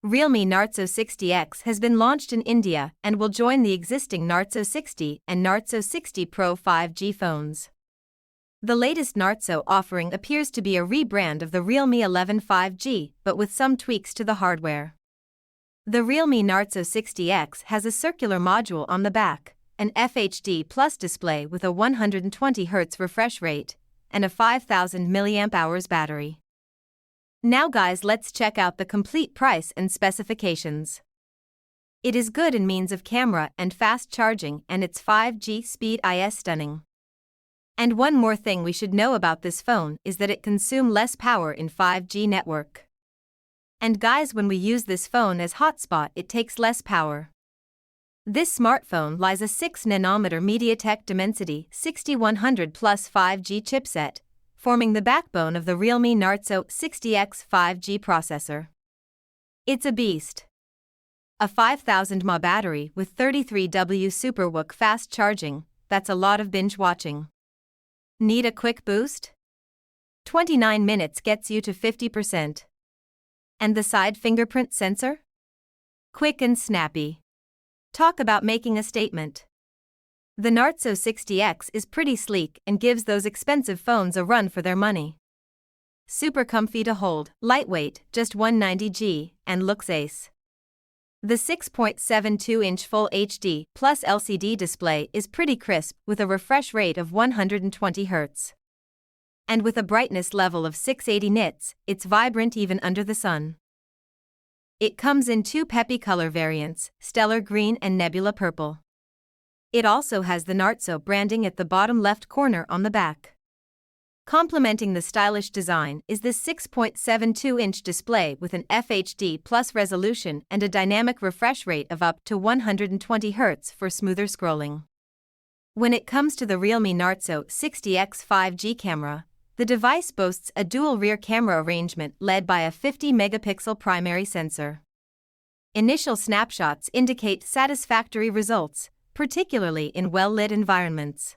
Realme Narzo 60x has been launched in India and will join the existing Narzo 60 and Narzo 60 Pro 5G phones. The latest Narzo offering appears to be a rebrand of the Realme 11 5G, but with some tweaks to the hardware. The Realme Narzo 60x has a circular module on the back, an FHD Plus display with a 120Hz refresh rate, and a 5000 mAh battery. Now guys, let's check out the complete price and specifications. It is good in means of camera and fast charging, and its 5G speed is stunning. And one more thing we should know about this phone is that it consumes less power in 5G network. And guys, when we use this phone as hotspot, it takes less power. This smartphone lies a 6nm MediaTek Dimensity 6100 Plus 5G chipset, forming the backbone of the Realme Narzo 60x 5G processor. It's a beast. A 5000 mAh battery with 33W SuperWOOC fast charging, that's a lot of binge watching. Need a quick boost? 29 minutes gets you to 50%. And the side fingerprint sensor? Quick and snappy. Talk about making a statement. The Narzo 60x is pretty sleek and gives those expensive phones a run for their money. Super comfy to hold, lightweight, just 190g, and looks ace. The 6.72-inch Full HD Plus LCD display is pretty crisp with a refresh rate of 120Hz. And with a brightness level of 680 nits, it's vibrant even under the sun. It comes in two peppy color variants, Stellar Green and Nebula Purple. It also has the Narzo branding at the bottom left corner on the back. Complementing the stylish design is this 6.72-inch display with an FHD Plus resolution and a dynamic refresh rate of up to 120Hz for smoother scrolling. When it comes to the Realme Narzo 60x 5G camera, the device boasts a dual rear camera arrangement led by a 50-megapixel primary sensor. Initial snapshots indicate satisfactory results, particularly in well-lit environments.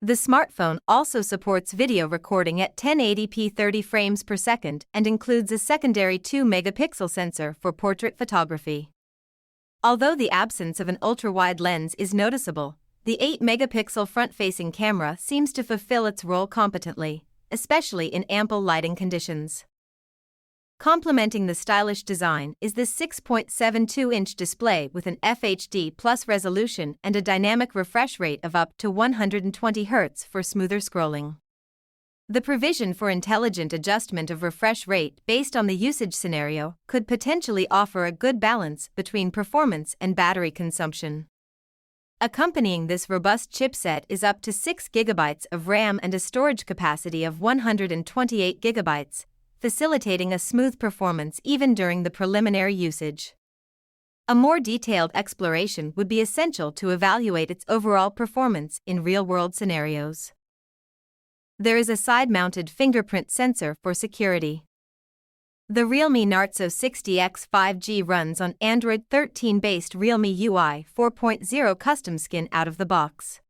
The smartphone also supports video recording at 1080p 30 frames per second and includes a secondary 2-megapixel sensor for portrait photography. Although the absence of an ultra-wide lens is noticeable, the 8-megapixel front-facing camera seems to fulfill its role competently, especially in ample lighting conditions. Complementing the stylish design is this 6.72-inch display with an FHD Plus resolution and a dynamic refresh rate of up to 120Hz for smoother scrolling. The provision for intelligent adjustment of refresh rate based on the usage scenario could potentially offer a good balance between performance and battery consumption. Accompanying this robust chipset is up to 6 GB of RAM and a storage capacity of 128 GB, facilitating a smooth performance even during the preliminary usage. A more detailed exploration would be essential to evaluate its overall performance in real-world scenarios. There is a side-mounted fingerprint sensor for security. The Realme Narzo 60x 5G runs on Android 13-based Realme UI 4.0 custom skin out of the box.